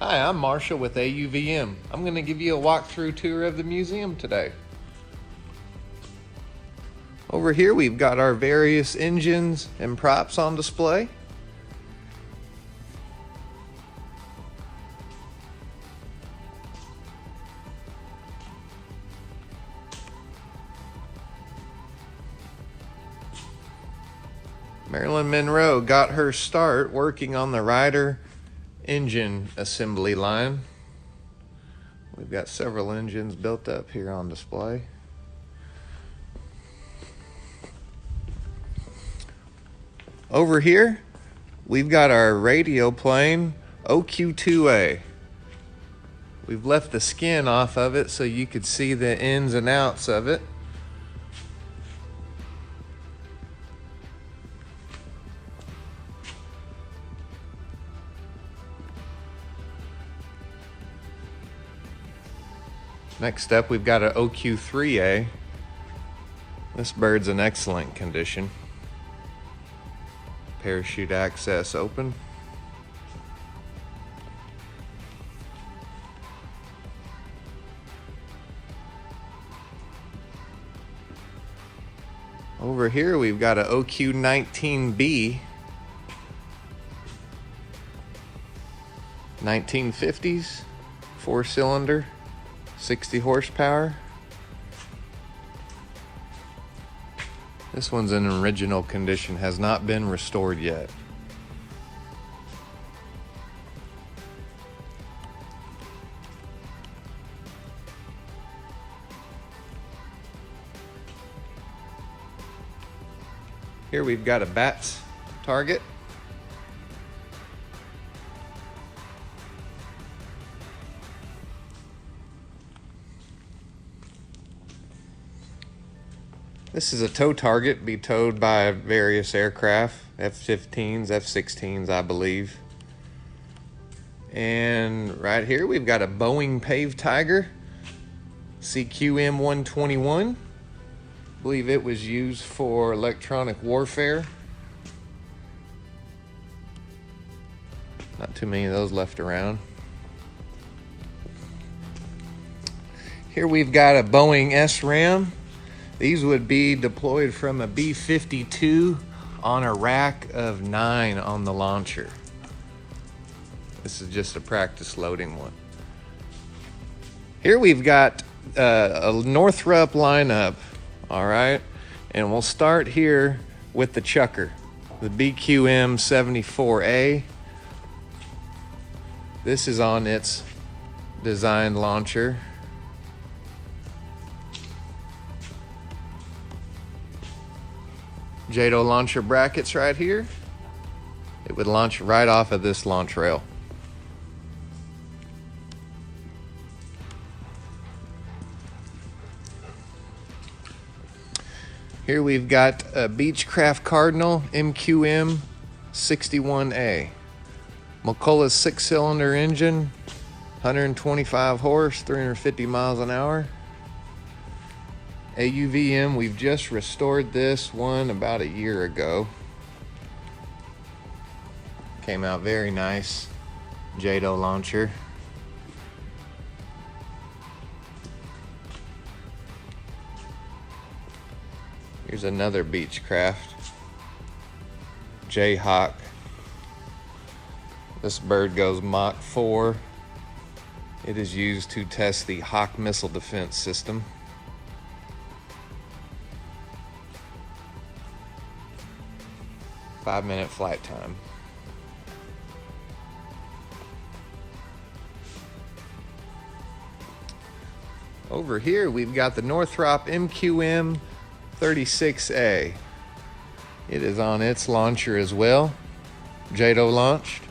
Hi, I'm Marshall with AUVM. I'm going to give you a walkthrough tour of the museum today. Over here we've got our various engines and props on display. Marilyn Monroe got her start working on the Ryder engine assembly line. We've got several engines built up here on display. Over here, we've got our radio plane, OQ-2A. We've left the skin off of it so you could see the ins and outs of it. Next up, we've got an OQ-3A. This bird's in excellent condition. Parachute access open. Over here, we've got an OQ-19B. 1950s, 4-cylinder. 60 horsepower. This one's in original condition, has not been restored yet. Here we've got a Bats target. This is a tow target, be towed by various aircraft, F-15s, F-16s, I believe. And right here we've got a Boeing Pave Tiger, CQM-121. I believe it was used for electronic warfare. Not too many of those left around. Here we've got a Boeing SRAM. These would be deployed from a B-52 on a rack of 9 on the launcher. This is just a practice loading one. Here we've got a Northrop lineup, all right? And we'll start here with the Chucker, the BQM-74A. This is on its designed launcher. JATO launcher brackets right here. It would launch right off of this launch rail. Here we've got a Beechcraft Cardinal MQM 61A. McCullough's 6-cylinder engine, 125 horse, 350 miles an hour. AUVM, we've just restored this one about a year ago. Came out very nice. JATO launcher. Here's another Beechcraft. Jayhawk. This bird goes Mach 4. It is used to test the Hawk missile defense system. Five-minute flight time. Over here, we've got the Northrop MQM 36A. It is on its launcher as well. JATO launched.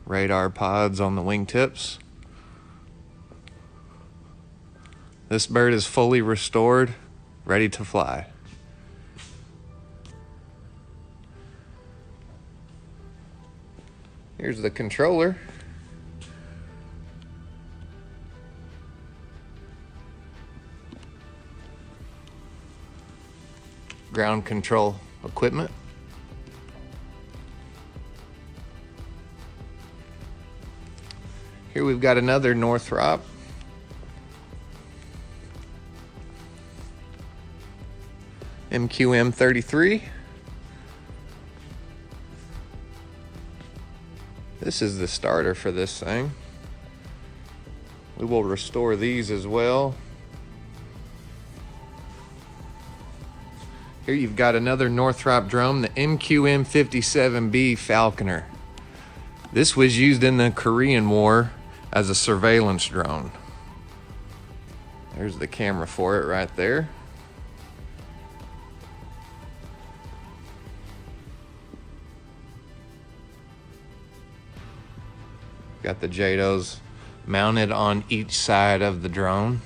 Radar pods on the wingtips. This bird is fully restored, ready to fly. Here's the controller. Ground control equipment. Here we've got another Northrop. MQM 33. This is the starter for this thing. We will restore these as well. Here you've got another Northrop drone, the MQM 57B Falconer. This was used in the Korean War as a surveillance drone. There's the camera for it right there. Got the JADOs mounted on each side of the drone.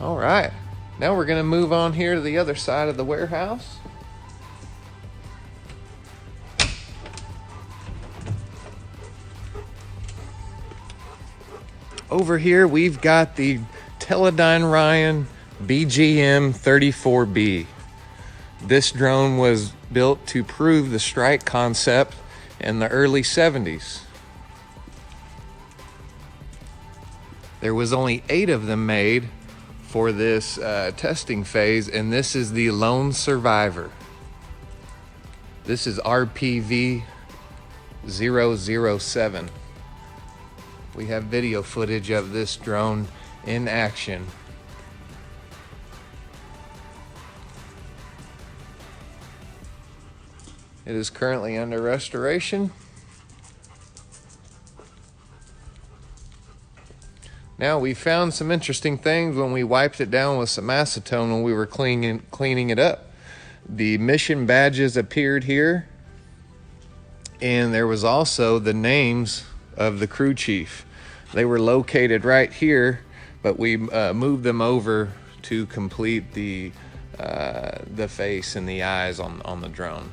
All right, now we're gonna move on here to the other side of the warehouse. Over here, we've got the Teledyne Ryan BGM 34B. This drone was built to prove the strike concept in the early 70s. There was only 8 of them made for this testing phase, and this is the lone survivor. This is RPV 007. We have video footage of this drone in action. It is currently under restoration. Now, we found some interesting things when we wiped it down with some acetone when we were cleaning it up. The mission badges appeared here, and there was also the names of the crew chief. They were located right here, but we moved them over to complete the face and the eyes on the drone.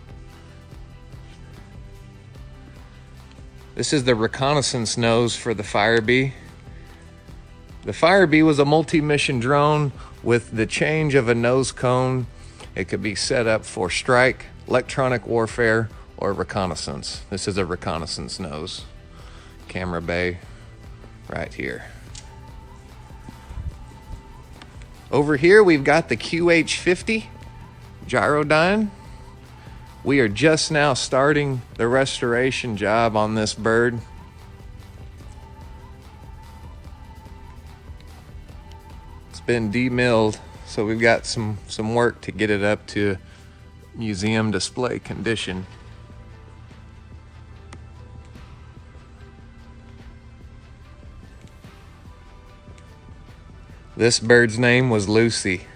This is the reconnaissance nose for the Firebee. The Firebee was a multi-mission drone with the change of a nose cone. It could be set up for strike, electronic warfare, or reconnaissance. This is a reconnaissance nose. Camera bay right here. Over here we've got the QH-50 Gyrodyne. We are just now starting the restoration job on this bird. It's been demilled, so we've got some work to get it up to museum display condition. This bird's name was Lucy,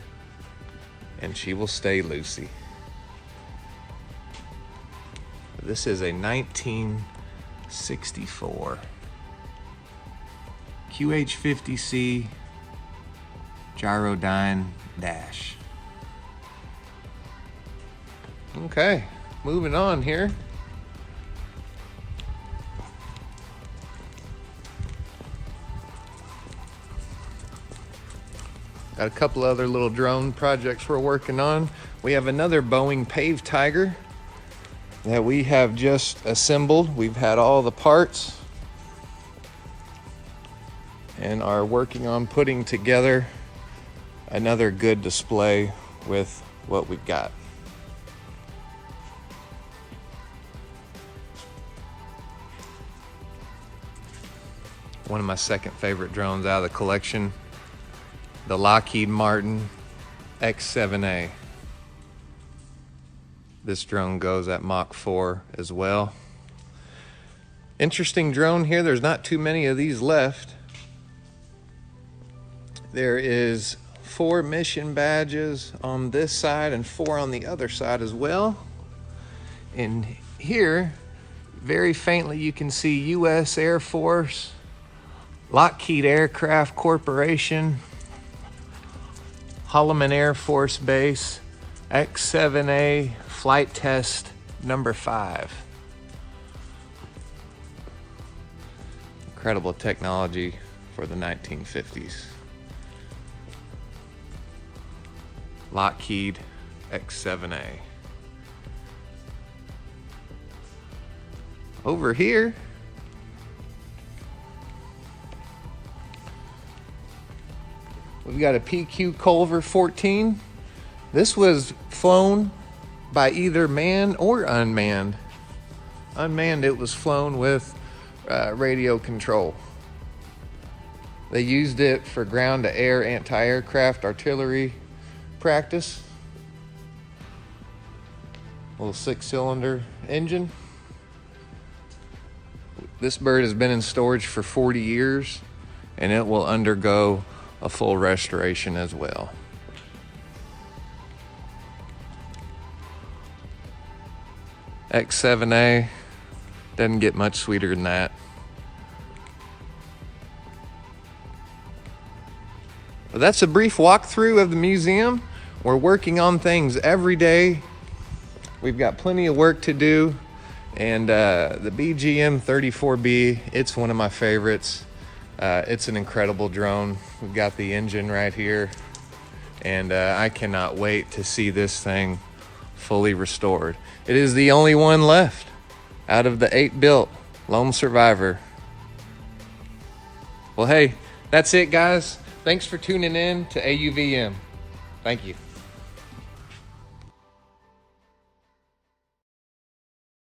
and she will stay Lucy. This is a 1964 QH-50C Gyrodyne Dash. Okay, moving on here. Got a couple other little drone projects we're working on. We have another Boeing Pave Tiger that we have just assembled. We've had all the parts and are working on putting together another good display with what we've got. One of my second favorite drones out of the collection, the Lockheed Martin X7A. This drone goes at Mach 4 as well. Interesting drone here. There's not too many of these left. There is 4 mission badges on this side and 4 on the other side as well. And here, very faintly, you can see U.S. Air Force, Lockheed Aircraft Corporation, Holloman Air Force Base, X7A Flight Test number 5. incredible technology for the 1950s. Lockheed X-7A. Over here, we've got a PQ Culver 14. This was flown by either manned or unmanned. Unmanned, it was flown with radio control. They used it for ground-to-air anti-aircraft artillery practice. Little 6-cylinder engine. This bird has been in storage for 40 years, and it will undergo a full restoration as well. X-7A doesn't get much sweeter than that. Well, that's a brief walkthrough of the museum. We're working on things every day. We've got plenty of work to do. And the BGM 34B, it's one of my favorites. It's an incredible drone. We've got the engine right here. And I cannot wait to see this thing fully restored. It is the only one left out of the 8 built. Lone survivor. Well, hey, that's it, guys. Thanks for tuning in to AUVM. Thank you.